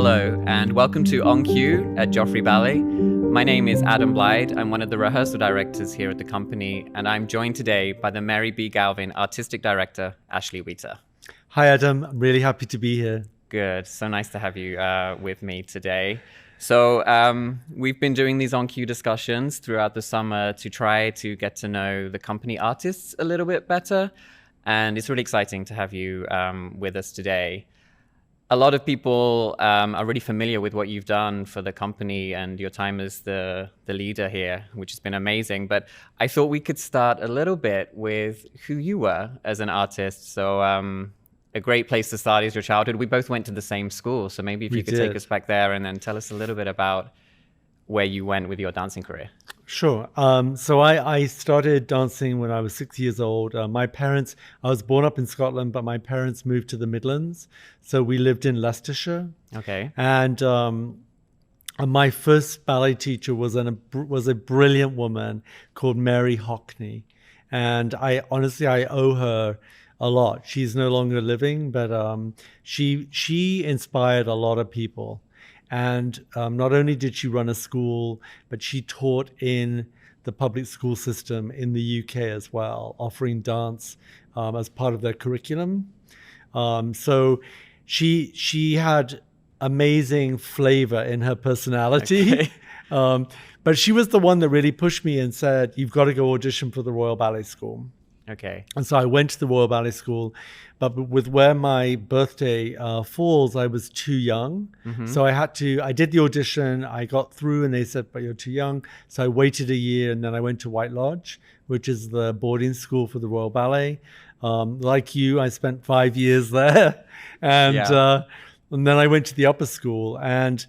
Hello, and welcome to On Cue at Joffrey Ballet. My name is Adam Blyde. I'm one of the rehearsal directors here at the company, and I'm joined today by the Mary B. Galvin Artistic Director, Ashley Wheater. Hi, Adam. I'm really happy to be here. Good. So nice to have you with me today. So we've been doing these On Cue discussions throughout the summer to try to get to know the company artists a little bit better, and it's really exciting to have you with us today. A lot of people are really familiar with what you've done for the company and your time as the leader here, which has been amazing. But I thought we could start a little bit with who you were as an artist. So a great place to start is your childhood. We both went to the same school. So maybe if you could take us back there and then tell us a little bit about where you went with your dancing career. Sure. So I started dancing when I was 6 years old. I was born up in Scotland, but my parents moved to the Midlands. So we lived in Leicestershire. Okay. And my first ballet teacher was a brilliant woman called Mary Hockney. And I owe her a lot. She's no longer living, but she inspired a lot of people. And not only did she run a school, but she taught in the public school system in the UK as well, offering dance as part of their curriculum. So she had amazing flavor in her personality. Okay. But she was the one that really pushed me and said, "You've got to go audition for the Royal Ballet School." Okay. And so I went to the Royal Ballet School, but with where my birthday falls, I was too young. Mm-hmm. So I did the audition, I got through and they said, "But you're too young." So I waited a year and then I went to White Lodge, which is the boarding school for the Royal Ballet. Like you, I spent 5 years there. And then I went to the upper school. And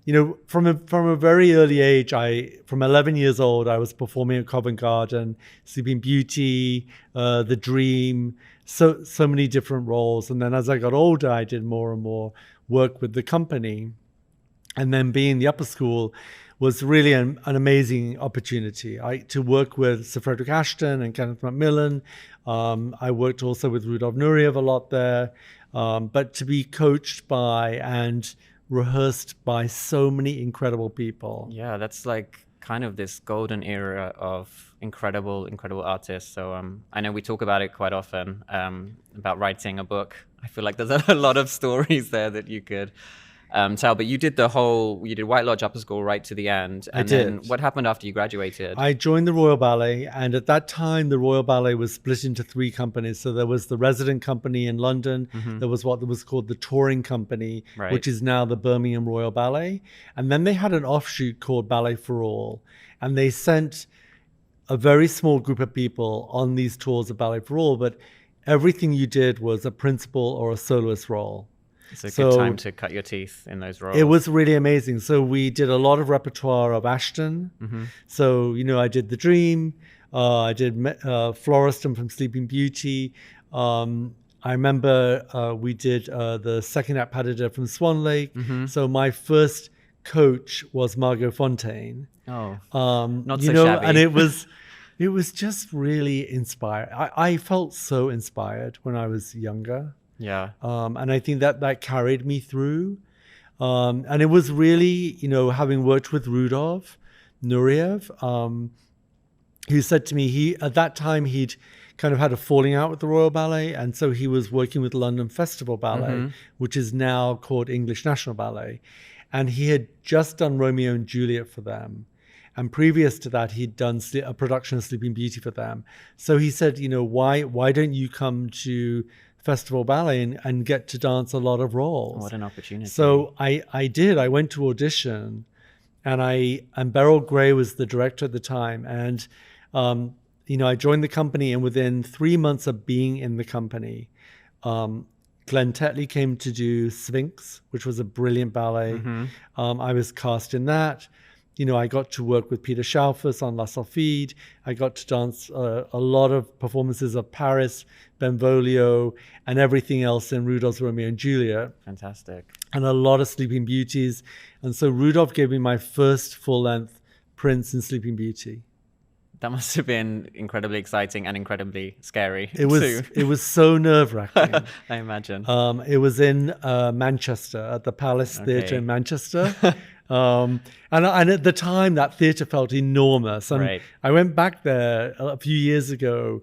you know, from a very early age, from 11 years old, I was performing at Covent Garden, Sleeping Beauty, The Dream, so many different roles. And then as I got older, I did more and more work with the company. And then being in the upper school was really an amazing opportunity. To work with Sir Frederick Ashton and Kenneth Macmillan. I worked also with Rudolf Nureyev a lot there. But to be coached by and rehearsed by so many incredible people. Yeah, that's like kind of this golden era of incredible artists. So I know we talk about it quite often, about writing a book. I feel like there's a lot of stories there that you could tell, but you did White Lodge Upper School right to the end. And then what happened after you graduated? I joined the Royal Ballet, and at that time, the Royal Ballet was split into 3 companies. So there was the resident company in London. Mm-hmm. There was what was called the touring company, right, which is now the Birmingham Royal Ballet. And then they had an offshoot called Ballet for All. And they sent a very small group of people on these tours of Ballet for All, but everything you did was a principal or a soloist role. It's a good time to cut your teeth in those roles. It was really amazing. So we did a lot of repertoire of Ashton. Mm-hmm. So, you know, I did The Dream. I did Florestan from Sleeping Beauty. I remember we did the second act pas de deux from Swan Lake. Mm-hmm. So my first coach was Margot Fontaine. Oh, not so shabby. And it was just really inspired. I felt so inspired when I was younger. Yeah. And I think that carried me through. And it was really, you know, having worked with Rudolf Nureyev, who said to me, at that time he'd kind of had a falling out with the Royal Ballet. And so he was working with London Festival Ballet, mm-hmm, which is now called English National Ballet. And he had just done Romeo and Juliet for them. And previous to that, he'd done a production of Sleeping Beauty for them. So he said, you know, why don't you come to Festival Ballet and get to dance a lot of roles? What an opportunity. So I did. I went to audition, and Beryl Gray was the director at the time. And, you know, I joined the company, and within 3 months of being in the company, Glenn Tetley came to do Sphinx, which was a brilliant ballet. Mm-hmm. I was cast in that. You know, I got to work with Peter Schaufus on La Sylphide. I got to dance a lot of performances of Paris, Benvolio, and everything else in Rudolph's Romeo and Juliet. Fantastic. And a lot of Sleeping Beauties. And so Rudolph gave me my first full-length Prince in Sleeping Beauty. That must have been incredibly exciting and incredibly scary It was too. it was so nerve-wracking. I imagine. It was in Manchester at the Palace Theatre Okay. in Manchester. And at the time, that theatre felt enormous. And Right. I went back there a few years ago,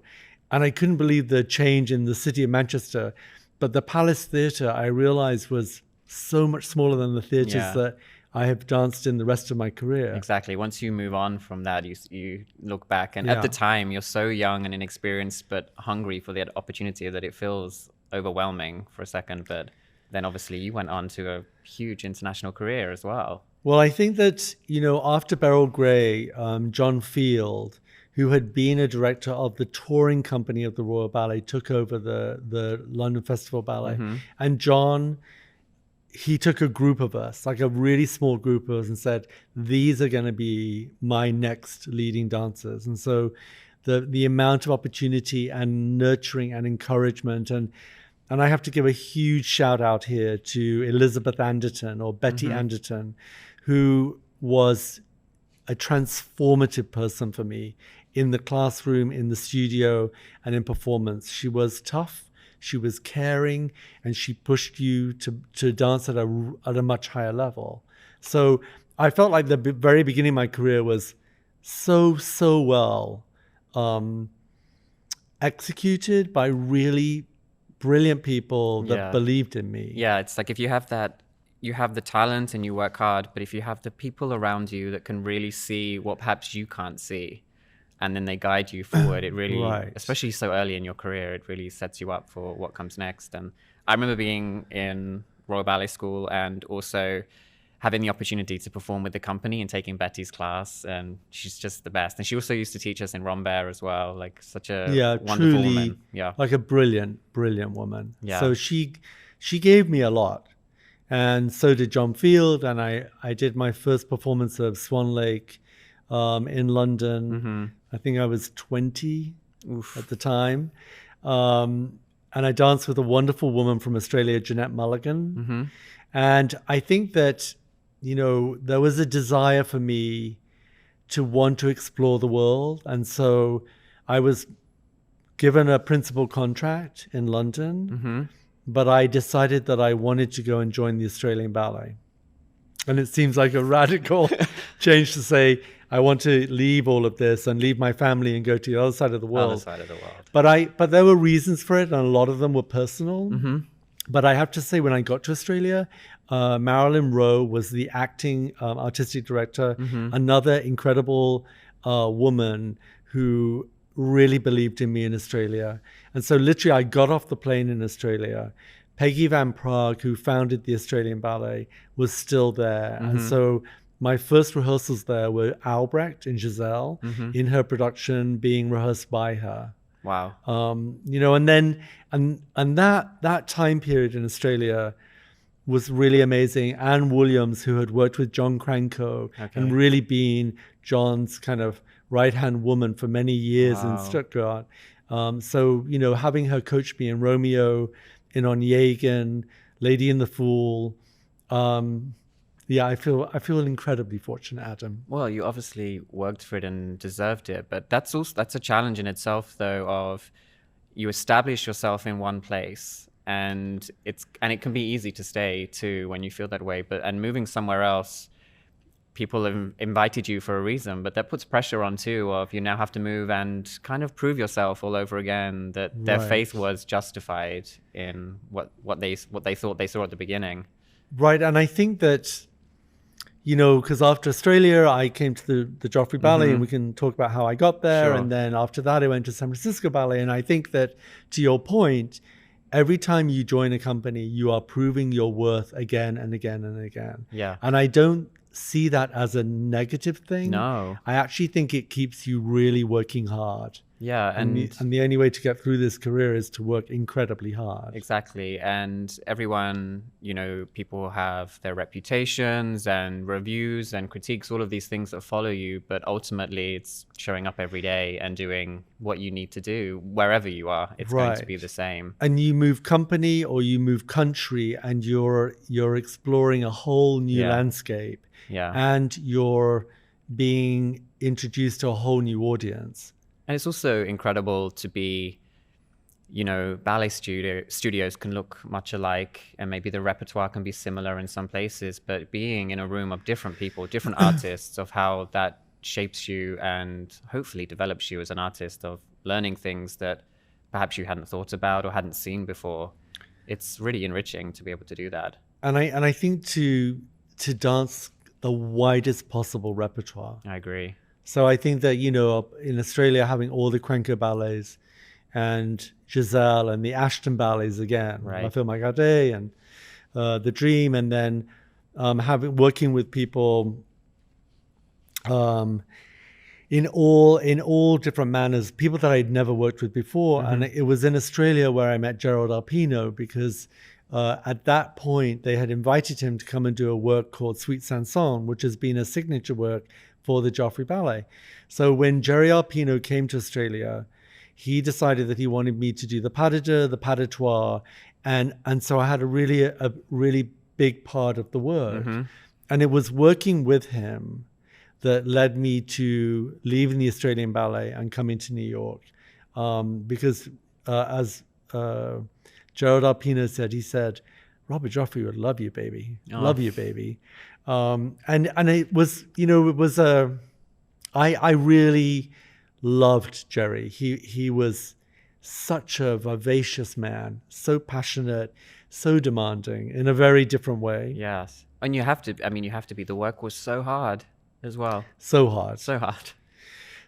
and I couldn't believe the change in the city of Manchester. But the Palace Theatre, I realized, was so much smaller than the theatres Yeah. that I have danced in the rest of my career. Exactly. Once you move on from that, you look back, and Yeah. at the time you're so young and inexperienced, but hungry for that opportunity that it feels overwhelming for a second. But then obviously you went on to a huge international career as well. Well, I think that, after Beryl Gray, John Field, who had been a director of the touring company of the Royal Ballet, took over the London Festival Ballet. And John, he took a group of us, like a really small group of us, and said, these are going to be my next leading dancers. And so the amount of opportunity and nurturing and encouragement, and I have to give a huge shout out here to Elizabeth Anderton, or Betty Anderton, who was a transformative person for me in the classroom, in the studio, and in performance. She was tough, she was caring, and she pushed you to dance at a much higher level. So I felt like the very beginning of my career was so well executed by really brilliant people that believed in me. Yeah, it's like if you have that, you have the talent and you work hard, but if you have the people around you that can really see what perhaps you can't see, and then they guide you forward, it really, Right. especially so early in your career, it really sets you up for what comes next. And I remember being in Royal Ballet School and also having the opportunity to perform with the company and taking Betty's class, and she's just the best. And she also used to teach us in Rambert as well, like such a wonderful truly, woman. Yeah, like a brilliant woman. Yeah. So she gave me a lot, and so did John Field. And I did my first performance of Swan Lake in London. I think I was 20 at the time, and I danced with a wonderful woman from Australia, Jeanette Mulligan. And I think that there was a desire for me to want to explore the world. And so I was given a principal contract in London, but I decided that I wanted to go and join the Australian Ballet. And it seems like a radical change to say, I want to leave all of this and leave my family and go to the other side of the world. other side of the world. But there were reasons for it, and a lot of them were personal. But I have to say, when I got to Australia, Marilyn Rowe was the acting artistic director, another incredible woman who really believed in me in Australia. And so literally I got off the plane in Australia. Peggy Van Prague, who founded the Australian Ballet, was still there. And so my first rehearsals there were Albrecht and Giselle in her production being rehearsed by her. Wow. And then that time period in Australia was really amazing. Anne Williams, who had worked with John Cranko and really been John's kind of right-hand woman for many years in Stuttgart. So, having her coach me in Romeo, in Onegin, Lady and the Fool. I feel incredibly fortunate, Adam. Well, you obviously worked for it and deserved it, but that's a challenge in itself, though, of you establish yourself in one place, and it can be easy to stay too when you feel that way. And moving somewhere else, people have invited you for a reason, but that puts pressure on too, of you now have to move and kind of prove yourself all over again that their faith was justified in what they thought they saw at the beginning. Right, and I think that, because after Australia, I came to the Joffrey Ballet, and we can talk about how I got there. Sure. And then after that, I went to San Francisco Ballet. And I think that, to your point, every time you join a company, you are proving your worth again and again and again. Yeah. And I don't see that as a negative thing. No. I actually think it keeps you really working hard. Yeah, And the only way to get through this career is to work incredibly hard. exactly. And everyone, people have their reputations and reviews and critiques, all of these things that follow you. But ultimately, it's showing up every day and doing what you need to do wherever you are. It's going to be the same. And you move company or you move country, and you're exploring a whole new landscape. Yeah. And you're being introduced to a whole new audience. And it's also incredible to be, ballet studios can look much alike, and maybe the repertoire can be similar in some places, but being in a room of different people, different artists, of how that shapes you and hopefully develops you as an artist, of learning things that perhaps you hadn't thought about or hadn't seen before. It's really enriching to be able to do that. And I think to dance the widest possible repertoire. I agree. So I think that, in Australia, having all the Cuenca ballets and Giselle and the Ashton ballets again, right. La Film Magade and The Dream, and then working with people in all different manners, people that I'd never worked with before. Mm-hmm. And it was in Australia where I met Gerald Arpino, because at that point they had invited him to come and do a work called Suite Sanson, which has been a signature work for the Joffrey Ballet. So when Jerry Arpino came to Australia, he decided that he wanted me to do the pas de deux, the pas de trois, and so I had a really big part of the work. Mm-hmm. And it was working with him that led me to leaving the Australian Ballet and coming to New York, because as Gerald Arpino said, he said, Robert Joffrey would love you, baby. Oh. Love you, baby. And it was, I really loved Jerry. He was such a vivacious man, so passionate, so demanding in a very different way. Yes. And you have to be, the work was so hard as well. So hard. So hard.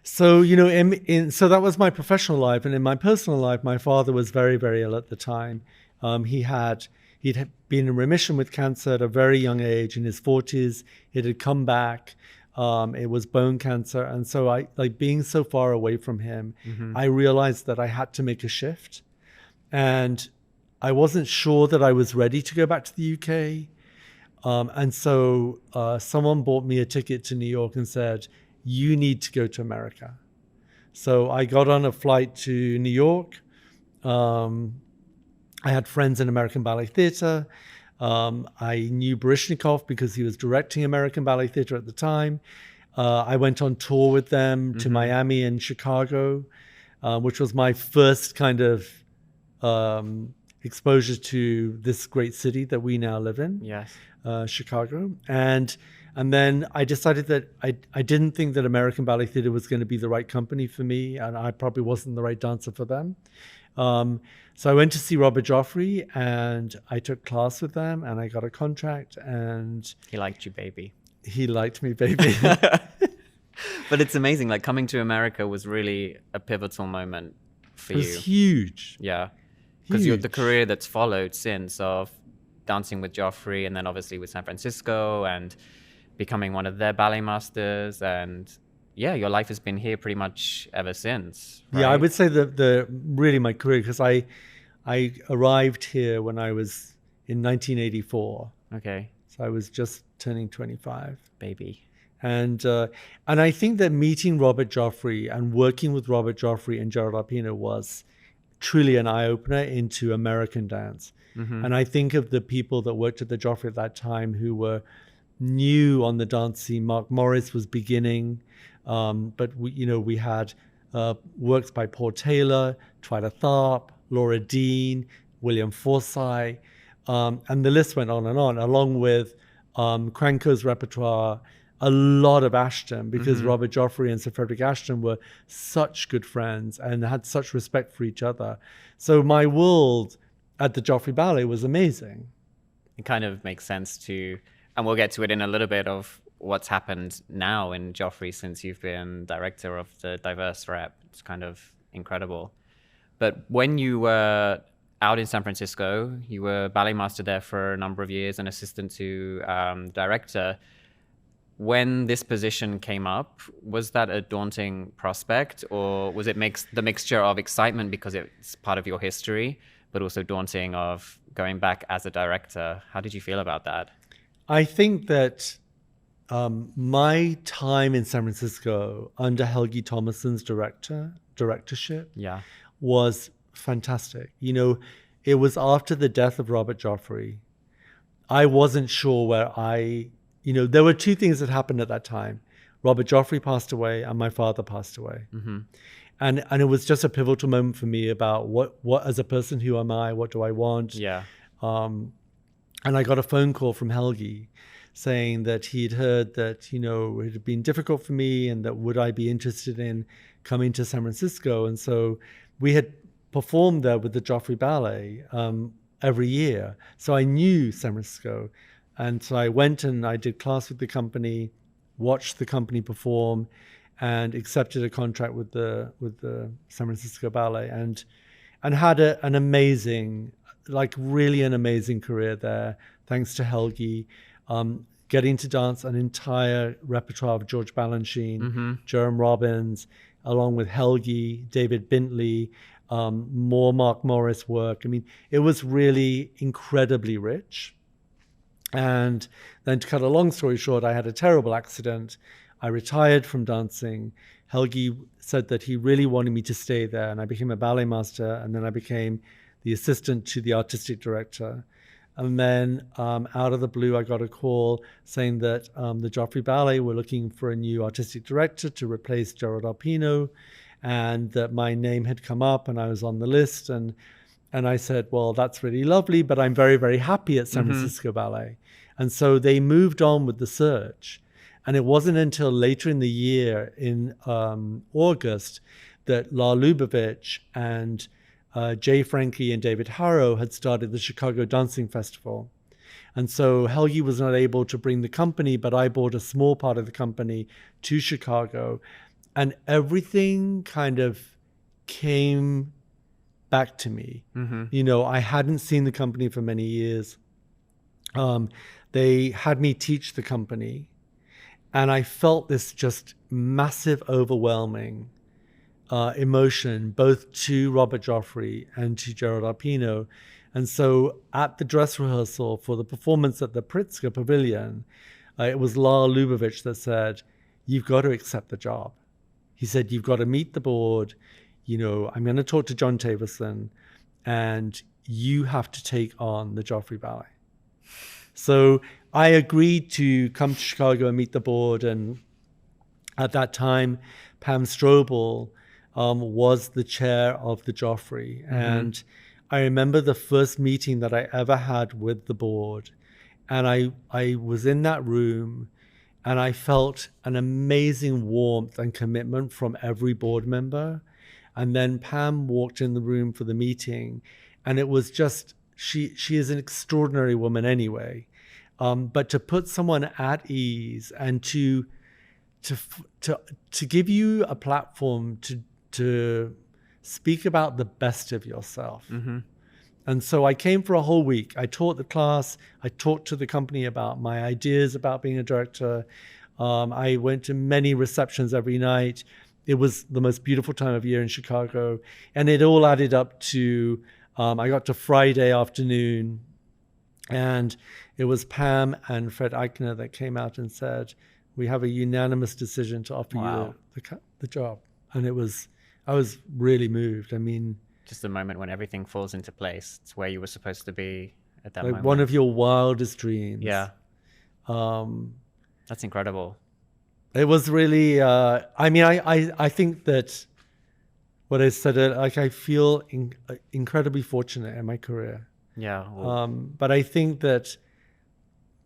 So, so that was my professional life. And in my personal life, my father was very, very ill at the time. He'd been in remission with cancer at a very young age, in his 40s. It had come back. It was bone cancer. And so being so far away from him, mm-hmm. I realized that I had to make a shift. And I wasn't sure that I was ready to go back to the UK. And so someone bought me a ticket to New York and said, you need to go to America. So I got on a flight to New York. I had friends in American Ballet Theatre. I knew Baryshnikov because he was directing American Ballet Theatre at the time. I went on tour with them to mm-hmm. Miami and Chicago, which was my first kind of exposure to this great city that we now live in. Yes. Chicago. And then I decided that I didn't think that American Ballet Theatre was going to be the right company for me, and I probably wasn't the right dancer for them. So I went to see Robert Joffrey, and I took class with them, and I got a contract, and... He liked you, baby. He liked me, baby. But it's amazing. Like, coming to America was really a pivotal moment for you. It was huge. Yeah. Because the career that's followed since of dancing with Joffrey, and then obviously with San Francisco, and becoming one of their ballet masters, and your life has been here pretty much ever since, right? Yeah, I would say that really my career, because I arrived here when I was in 1984. Okay. So I was just turning 25. Baby. And I think that meeting Robert Joffrey and working with Robert Joffrey and Gerald Arpino was truly an eye-opener into American dance. Mm-hmm. And I think of the people that worked at the Joffrey at that time who were new on the dance scene. Mark Morris was beginning, but we had works by Paul Taylor, Twyla Tharp, Laura Dean, William Forsythe, and the list went on, along with Cranko's repertoire, a lot of Ashton, because mm-hmm. Robert Joffrey and Sir Frederick Ashton were such good friends and had such respect for each other. So my world at the Joffrey Ballet was amazing. It kind of makes sense to... And we'll get to it in a little bit of what's happened now in Joffrey since you've been director of the diverse rep. It's kind of incredible. But when you were out in San Francisco, you were ballet master there for a number of years and assistant to director. When this position came up, was that a daunting prospect, or was it the mixture of excitement because it's part of your history, but also daunting of going back as a director? How did you feel about that? I think that my time in San Francisco under Helgi Thomason's directorship was fantastic. It was after the death of Robert Joffrey. I wasn't sure where there were two things that happened at that time. Robert Joffrey passed away and my father passed away. And it was just a pivotal moment for me about what as a person, who am I? What do I want? Yeah. And I got a phone call from Helgi saying that he'd heard that, it had been difficult for me and that would I be interested in coming to San Francisco. And so we had performed there with the Joffrey Ballet every year. So I knew San Francisco. And so I went and I did class with the company, watched the company perform, and accepted a contract with the San Francisco Ballet and had an amazing, really an amazing career there, thanks to Helgi. Getting to dance an entire repertoire of George Balanchine, Jerome Robbins, along with Helgi, David Bintley, more Mark Morris work. I mean, it was really incredibly rich. And then, to cut a long story short, I had a terrible accident. I retired from dancing. Helgi said that he really wanted me to stay there, and I became a ballet master, and then I became the assistant to the artistic director. And then out of the blue, I got a call saying that the Joffrey Ballet were looking for a new artistic director to replace Gerald Arpino, and that my name had come up and I was on the list. And I said, well, that's really lovely, but I'm very, very happy at San Francisco Ballet. And so they moved on with the search. And it wasn't until later in the year, in August, that La Lubavitch and Jay Frankie and David Harrow had started the Chicago Dancing Festival. And so Helgi was not able to bring the company, but I brought a small part of the company to Chicago. And everything kind of came back to me. I hadn't seen the company for many years. They had me teach the company. And I felt this just massive, overwhelming emotion, both to Robert Joffrey and to Gerald Arpino. And so at the dress rehearsal for the performance at the Pritzker Pavilion, it was Lyle Lubavitch that said, you've got to accept the job. He said, you've got to meet the board. I'm going to talk to John Taverson, and you have to take on the Joffrey Ballet. So I agreed to come to Chicago and meet the board. And at that time, Pam Strobel was the chair of the Joffrey. And I remember the first meeting that I ever had with the board. And I was in that room, and I felt an amazing warmth and commitment from every board member. And then Pam walked in the room for the meeting, and it was just, she is an extraordinary woman anyway. But to put someone at ease and to give you a platform to speak about the best of yourself. And so I came for a whole week. I taught the class. I talked to the company about my ideas about being a director. I went to many receptions every night. It was the most beautiful time of year in Chicago. And it all added up to, I got to Friday afternoon, and it was Pam and Fred Eichner that came out and said, we have a unanimous decision to offer you the job. And I was really moved. I mean, just the moment when everything falls into place. It's where you were supposed to be at that moment. One of your wildest dreams. Yeah. That's incredible. It was really, I think that what I said, I feel incredibly fortunate in my career. Yeah. But I think that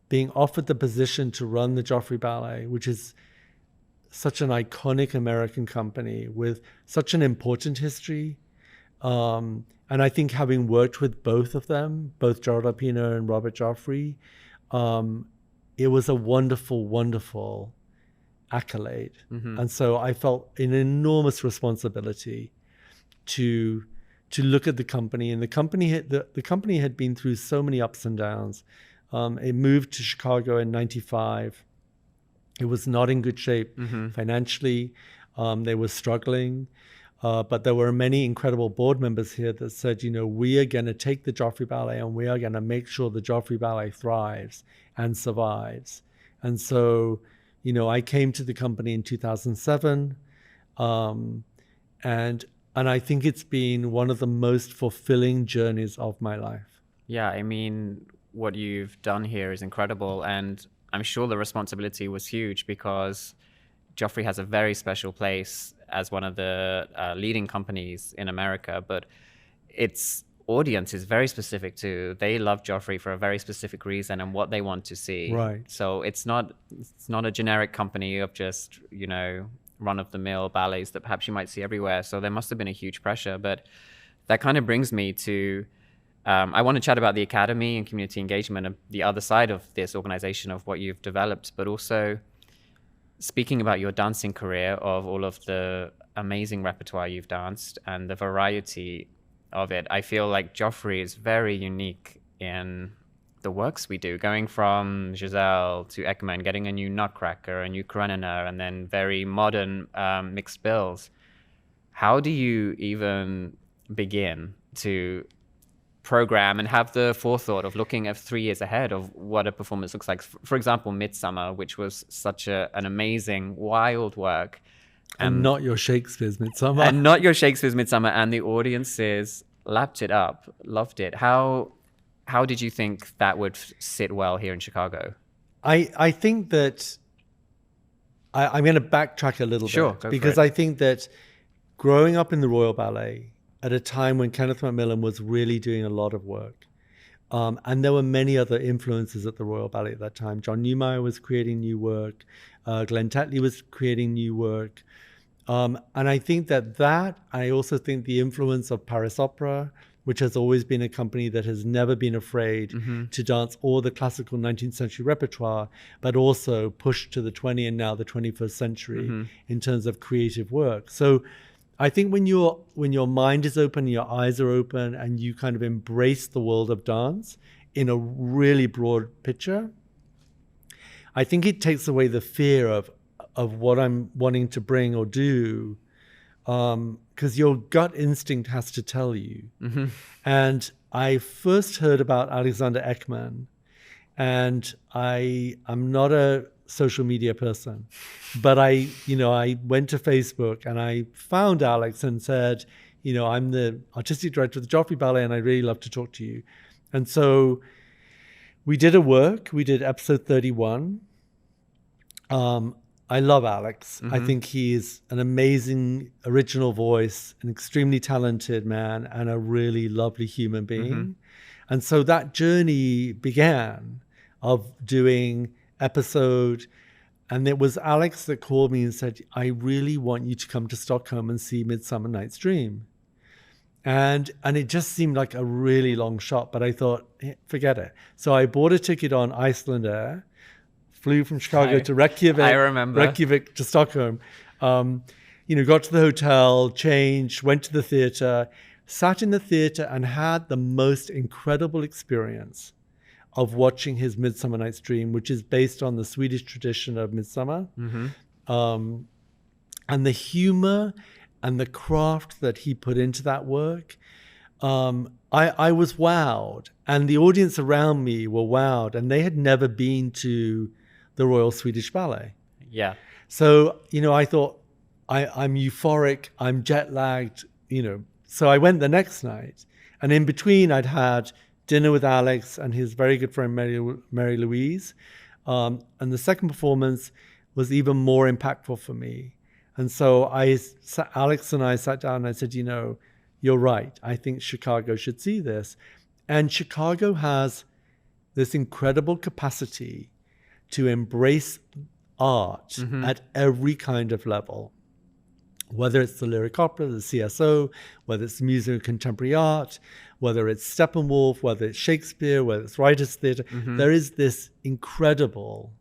being offered the position to run the Joffrey Ballet, which is such an iconic American company with such an important history, and I think having worked with both of them, both Gerald Arpino and Robert Joffrey, it was a wonderful, wonderful accolade. And so I felt an enormous responsibility to look at the company. And the company had been through so many ups and downs. It moved to Chicago in '95. It was not in good shape financially. They were struggling. But there were many incredible board members here that said, we are going to take the Joffrey Ballet and we are going to make sure the Joffrey Ballet thrives and survives. And so, I came to the company in 2007. And I think it's been one of the most fulfilling journeys of my life. Yeah, I mean, what you've done here is incredible. And I'm sure the responsibility was huge because Joffrey has a very special place as one of the leading companies in America, but its audience is very specific too. They love Joffrey for a very specific reason and what they want to see. Right. So it's not a generic company of just, run-of-the-mill ballets that perhaps you might see everywhere. So there must have been a huge pressure. But that kind of brings me to, I want to chat about the Academy and community engagement and the other side of this organization of what you've developed, but also speaking about your dancing career, of all of the amazing repertoire you've danced and the variety of it. I feel like Joffrey is very unique in the works we do, going from Giselle to Ekman, getting a new Nutcracker, a new Karenina, and then very modern mixed bills. How do you even begin to program and have the forethought of looking at 3 years ahead of what a performance looks like? For example, Midsummer, which was such an amazing, wild work. And not your Shakespeare's Midsummer. And not your Shakespeare's Midsummer. And the audiences lapped it up, loved it. How did you think that would sit well here in Chicago? I think that I'm going to backtrack a little bit. Because I think that growing up in the Royal Ballet at a time when Kenneth Macmillan was really doing a lot of work, and there were many other influences at the Royal Ballet at that time. John Neumeier was creating new work. Glenn Tetley was creating new work. And I think that I also think the influence of Paris Opera, which has always been a company that has never been afraid to dance all the classical 19th century repertoire, but also push to the 20th and now the 21st century in terms of creative work. So I think when your mind is open, your eyes are open, and you kind of embrace the world of dance in a really broad picture, I think it takes away the fear of what I'm wanting to bring or do, because your gut instinct has to tell you. And I first heard about Alexander Ekman, and I'm not a social media person, but I went to Facebook and I found Alex and said, I'm the artistic director of the Joffrey Ballet and I'd really love to talk to you. And so we did episode 31. I love Alex. I think he's an amazing original voice, an extremely talented man, and a really lovely human being. And so that journey began of doing episode, and it was Alex that called me and said, I really want you to come to Stockholm and see Midsummer Night's Dream. And it just seemed like a really long shot, but I thought, forget it. So I bought a ticket on Icelandair, flew from Chicago to Reykjavik. I remember. Reykjavik to Stockholm. Got to the hotel, changed, went to the theater, sat in the theater and had the most incredible experience of watching his Midsummer Night's Dream, which is based on the Swedish tradition of Midsummer. And the humor and the craft that he put into that work, I was wowed. And the audience around me were wowed, and they had never been to the Royal Swedish Ballet. Yeah. So, I thought, I'm euphoric, I'm jet lagged, So I went the next night, and in between I'd had dinner with Alex and his very good friend Mary Louise. And the second performance was even more impactful for me. And so Alex and I sat down and I said, you're right. I think Chicago should see this. And Chicago has this incredible capacity to embrace art at every kind of level, whether it's the lyric opera, the CSO, whether it's music and contemporary art, whether it's Steppenwolf, whether it's Shakespeare, whether it's Writers' Theatre. There is this incredible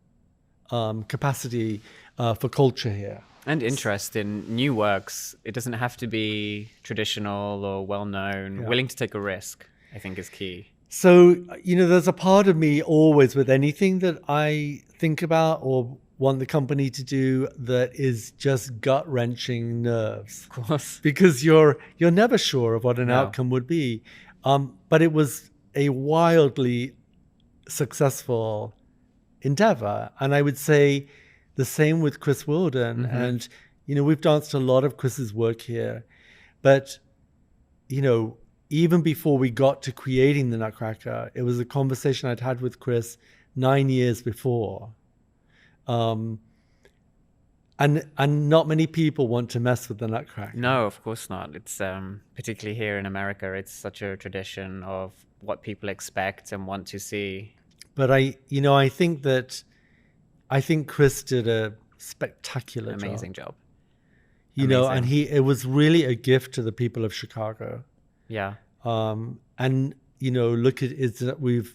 capacity for culture here. And interest in new works. It doesn't have to be traditional or well-known. Willing to take a risk, I think, is key. So, there's a part of me always with anything that I think about or want the company to do that is just gut-wrenching nerves. Of course. Because you're never sure of what an outcome would be. But it was a wildly successful endeavor. And I would say the same with Chris Wilden. And, we've danced a lot of Chris's work here. But, even before we got to creating the Nutcracker, it was a conversation I'd had with Chris 9 years before. And And not many people want to mess with the Nutcracker. No, of course not. It's particularly here in America, it's such a tradition of what people expect and want to see. But I think Chris did a spectacular Amazing job. And it was really a gift to the people of Chicago. Yeah. And look at it, that we've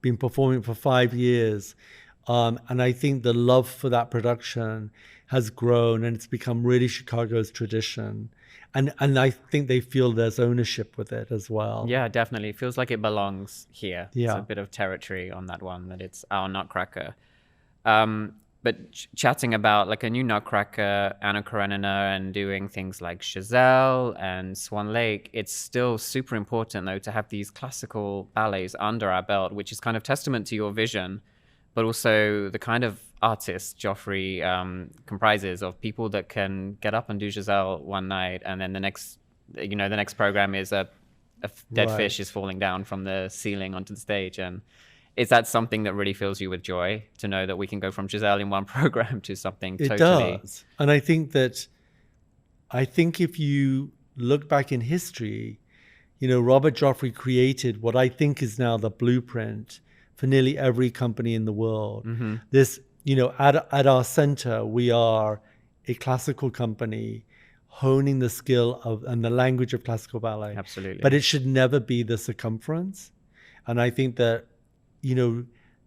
been performing for 5 years. And I think the love for that production has grown, and it's become really Chicago's tradition. And I think they feel there's ownership with it as well. Yeah, definitely. It feels like it belongs here. Yeah. It's a bit of territory on that one, that it's our Nutcracker. But chatting about like a new Nutcracker, Anna Karenina, and doing things like Giselle and Swan Lake, it's still super important, though, to have these classical ballets under our belt, which is kind of testament to your vision, but also the kind of artist Joffrey comprises of people that can get up and do Giselle one night, and then the next program is a dead fish is falling down from the ceiling onto the stage. And is that something that really fills you with joy, to know that we can go from Giselle in one program to something totally... It does. And I think if you look back in history, Robert Joffrey created what I think is now the blueprint for nearly every company in the world. Mm-hmm. This, at our center, we are a classical company honing the skill of and the language of classical ballet. Absolutely. But it should never be the circumference. And I think that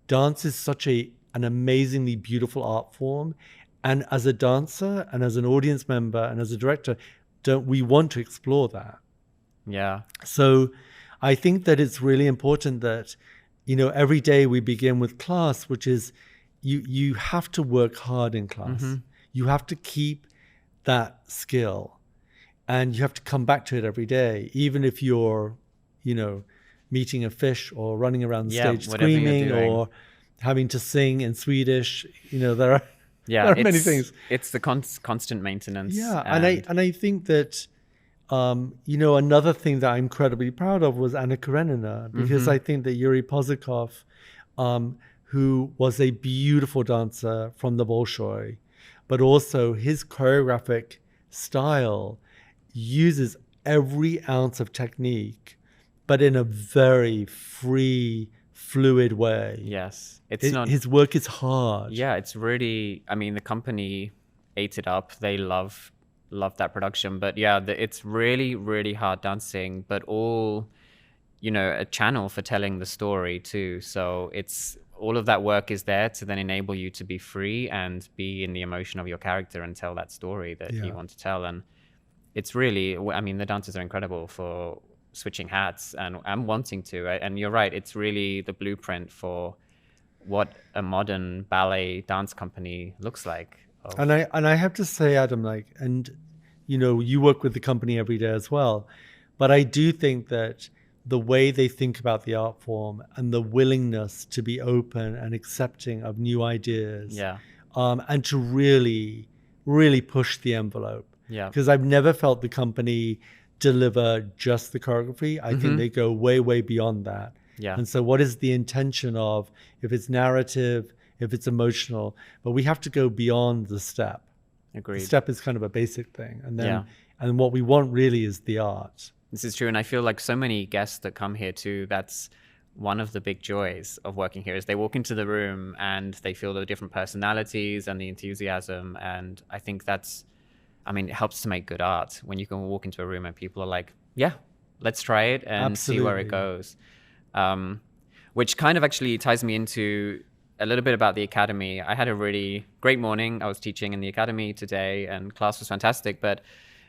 dance is such an amazingly beautiful art form. And as a dancer and as an audience member and as a director, we want to explore that. Yeah. So I think that it's really important that, every day we begin with class, which is you have to work hard in class. Mm-hmm. You have to keep that skill, and you have to come back to it every day, even if you're, meeting a fish or running around the stage screaming or having to sing in Swedish. There are many things. It's the constant maintenance. Yeah, and I think that another thing that I'm incredibly proud of was Anna Karenina, because I think that Yuri Pozikov, who was a beautiful dancer from the Bolshoi, but also his choreographic style uses every ounce of technique, but in a very free, fluid way. Yes. His work is hard. Yeah, it's really, the company ate it up. They love that production. But yeah, it's really, really hard dancing, but all, a channel for telling the story too. So it's all of that work is there to then enable you to be free and be in the emotion of your character and tell that story that you want to tell. And it's really, the dancers are incredible for switching hats and wanting to. And you're right, it's really the blueprint for what a modern ballet dance company looks like. And I have to say, Adam, you work with the company every day as well, but I do think that the way they think about the art form and the willingness to be open and accepting of new ideas, and to really, really push the envelope. Yeah. Because I've never felt the company deliver just the choreography. I think they go way, way beyond that. Yeah. And so what is the intention of, if it's narrative, if it's emotional, but we have to go beyond the step. Agreed. The step is kind of a basic thing. And then, and what we want really is the art. This is true. And I feel like so many guests that come here too, that's one of the big joys of working here, is they walk into the room and they feel the different personalities and the enthusiasm. And I think that's, it helps to make good art when you can walk into a room and people are like, yeah, let's try it and see where it goes. Which kind of actually ties me into a little bit about the academy. I had a really great morning. I was teaching in the academy today and class was fantastic, but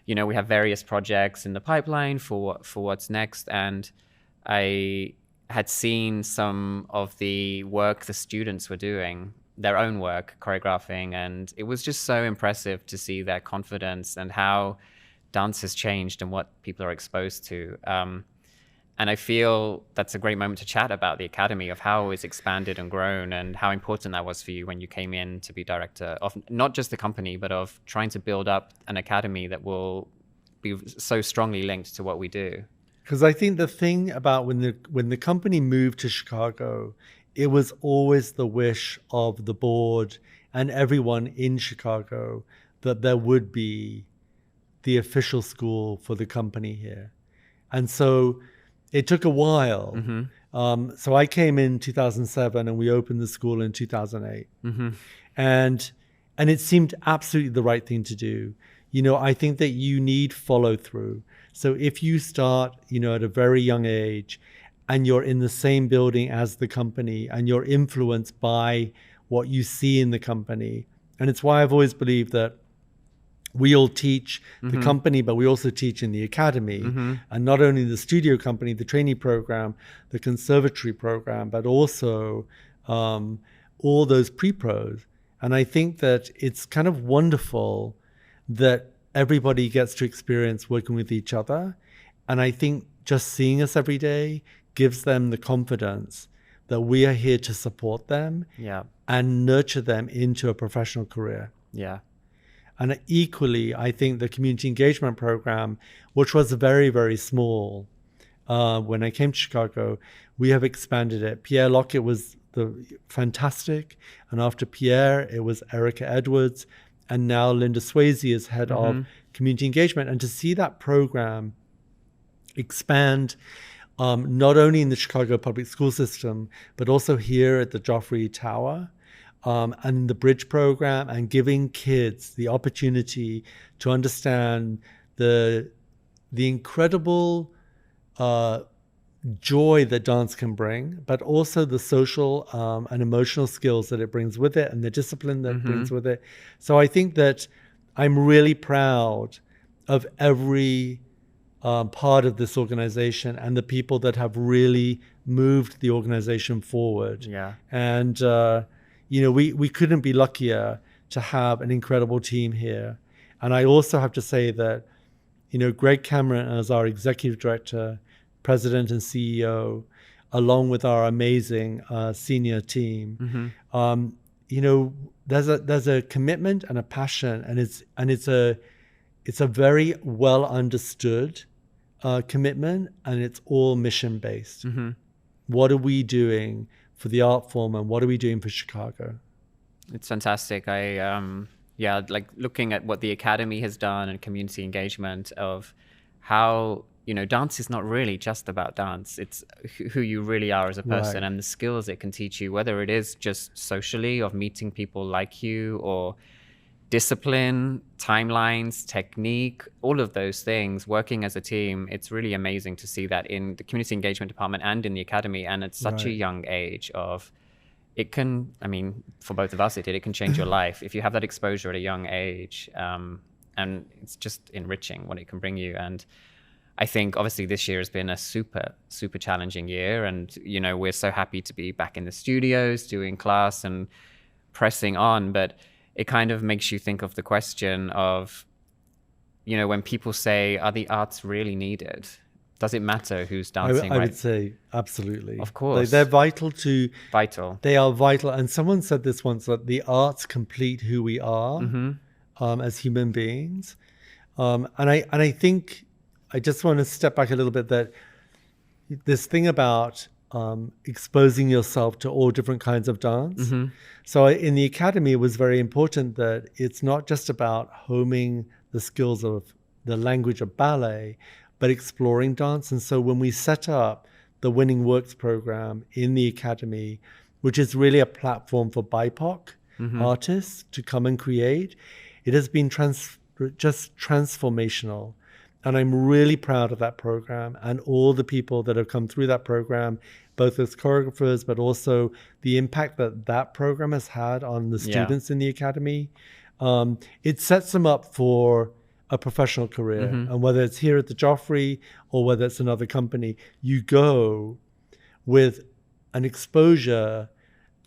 we have various projects in the pipeline for what's next. And I had seen some of the work the students were doing, their own work choreographing, and it was just so impressive to see their confidence and how dance has changed and what people are exposed to. And I feel that's a great moment to chat about the academy, of how it's expanded and grown, and how important that was for you when you came in to be director of not just the company, but of trying to build up an academy that will be so strongly linked to what we do. Because I think the thing about when the company moved to Chicago, it was always the wish of the board and everyone in Chicago that there would be the official school for the company here. And so it took a while. So I came in 2007 and we opened the school in 2008. And it seemed absolutely the right thing to do. You know, I think that you need follow through. So if you start, you know, at a very young age and you're in the same building as the company and you're influenced by what you see in the company. And it's why I've always believed that we all teach the company, but we also teach in the academy. And not only the studio company, the trainee program, the conservatory program, but also all those pre-pros. And I think that it's kind of wonderful that everybody gets to experience working with each other. And I think just seeing us every day gives them the confidence that we are here to support them and nurture them into a professional career. And equally, I think the community engagement program, which was very, very small when I came to Chicago, we have expanded it. Pierre Lockett was fantastic. And after Pierre, it was Erica Edwards. And now Linda Swayze is head of community engagement. And to see that program expand not only in the Chicago public school system, but also here at the Joffrey Tower, and the bridge program, and giving kids the opportunity to understand the incredible joy that dance can bring, but also the social and emotional skills that it brings with it and the discipline that it brings with it. So I think that I'm really proud of every part of this organization and the people that have really moved the organization forward. And you know, we couldn't be luckier to have an incredible team here. And I also have to say that, you know, Greg Cameron as our executive director, president and CEO, along with our amazing senior team, you know, there's a commitment and a passion, and it's a very well understood commitment, and it's all mission based. What are we doing for the art form, and what are we doing for Chicago? It's fantastic. Like looking at what the Academy has done and community engagement of how, you know, dance is not really just about dance. It's who you really are as a person and the skills it can teach you, whether it is just socially of meeting people like you, or discipline, timelines, technique, all of those things, working as a team. It's really amazing to see that in the community engagement department and in the Academy. And at such a young age of, it can, I mean, for both of us, it can change your life if you have that exposure at a young age. And it's just enriching what it can bring you. And I think obviously this year has been a super, super challenging year. And, you know, we're so happy to be back in the studios doing class and pressing on. But it kind of makes you think of the question of, you know, when people say, are the arts really needed? Does it matter who's dancing? I would say absolutely. Of course. They're vital to... Vital. They are vital. And someone said this once, that the arts complete who we are as human beings. And I think I just want to step back a little bit, that this thing about exposing yourself to all different kinds of dance. So in the Academy, it was very important that it's not just about homing the skills of the language of ballet, but exploring dance. And so when we set up the Winning Works program in the Academy, which is really a platform for BIPOC artists to come and create, it has been just transformational. And I'm really proud of that program and all the people that have come through that program, both as choreographers, but also the impact that that program has had on the students in the Academy. It sets them up for a professional career. And whether it's here at the Joffrey or whether it's another company, you go with an exposure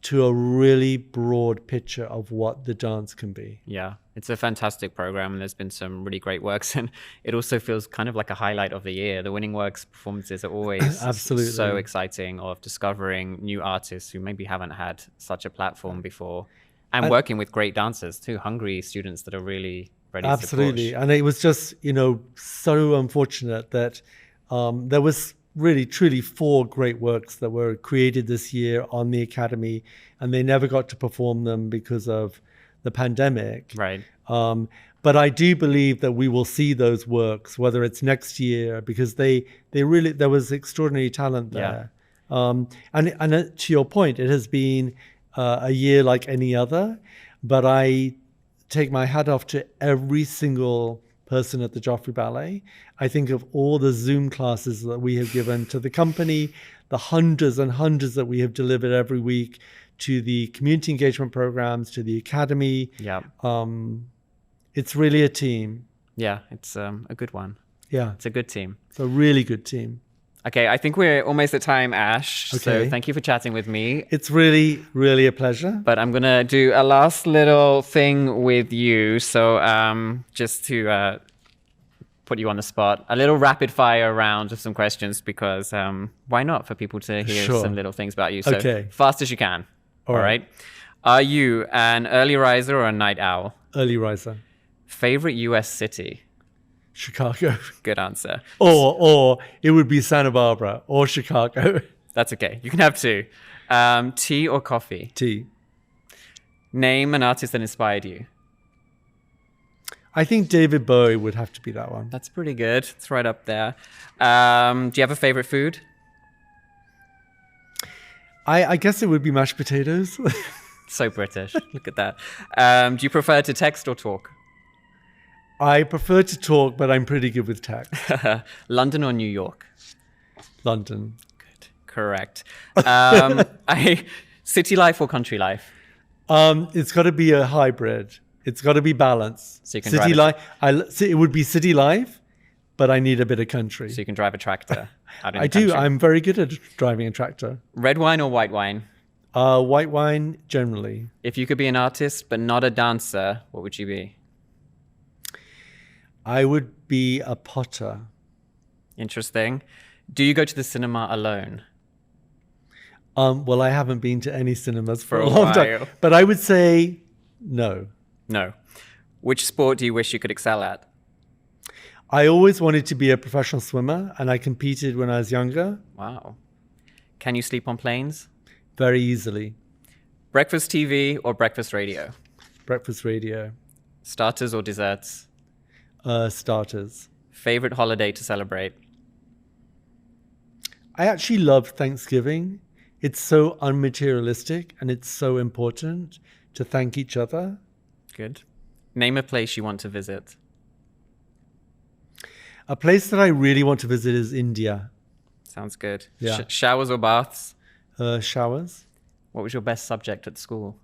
to a really broad picture of what the dance can be. Yeah, it's a fantastic program, and there's been some really great works, and it also feels kind of like a highlight of the year. The Winning Works performances are always absolutely so exciting, of discovering new artists who maybe haven't had such a platform before, and working with great dancers too, hungry students that are really ready absolutely to push. And it was just, you know, so unfortunate that there was really truly 4 great works that were created this year on the Academy, and they never got to perform them because of the pandemic. Right. But I do believe that we will see those works, whether it's next year, because they really, there was extraordinary talent there. And to your point, it has been a year like any other, but I take my hat off to every single person at the Joffrey Ballet. I think of all the Zoom classes that we have given to the company, the hundreds and hundreds that we have delivered every week, to the community engagement programs, to the academy. Yeah. It's really a team. Yeah, it's a good one. Yeah. It's a good team. It's a really good team. Okay, I think we're almost at time, Ash. Okay. So thank you for chatting with me. It's really, really a pleasure. But I'm going to do a last little thing with you. So just to put you on the spot, a little rapid fire round of some questions, because why not, for people to hear some little things about you. So fast as you can. All right. Are you an early riser or a night owl? Early riser. Favorite US city? Chicago. Good answer. Or it would be Santa Barbara or Chicago. That's okay. You can have two. Tea or coffee? Tea. Name an artist that inspired you. I think David Bowie would have to be that one. That's pretty good. It's right up there. Do you have a favorite food? I guess it would be mashed potatoes. So British. Look at that. Do you prefer to text or talk? I prefer to talk, but I'm pretty good with text. London or New York? London. Good. Correct. City life or country life? It's got to be a hybrid. It's got to be balanced. So you can city life. It would be city life, but I need a bit of country. So you can drive a tractor out in I the country. do. I'm very good at driving a tractor. Red wine or white wine? White wine, generally. If you could be an artist but not a dancer, what would you be? I would be a potter. Interesting. Do you go to the cinema alone? Well, I haven't been to any cinemas for For a a long time. while. But I would say no. No. Which sport do you wish you could excel at? I always wanted to be a professional swimmer, and I competed when I was younger. Wow. Can you sleep on planes? Very easily. Breakfast TV or breakfast radio? Breakfast radio. Starters or desserts? Starters. Favorite holiday to celebrate? I actually love Thanksgiving. It's so unmaterialistic, and it's so important to thank each other. Good. Name a place you want to visit. A place that I really want to visit is India. Sounds good. Yeah. Showers or baths? Showers. What was your best subject at school?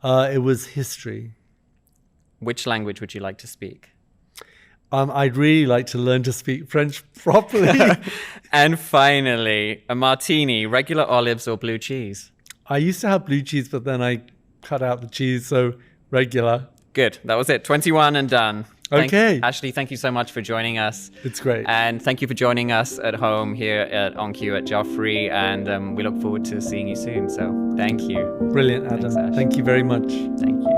It was history. Which language would you like to speak? I'd really like to learn to speak French properly. And finally, a martini, regular olives or blue cheese? I used to have blue cheese, but then I cut out the cheese, so regular. Good. That was it. 21 and done. Okay. Ashley, thank you so much for joining us. It's great. And thank you for joining us at home here at On Cue at Joffrey. And we look forward to seeing you soon. So thank you. Brilliant, Adam. Thanks, Ash. Thank you very much. Thank you.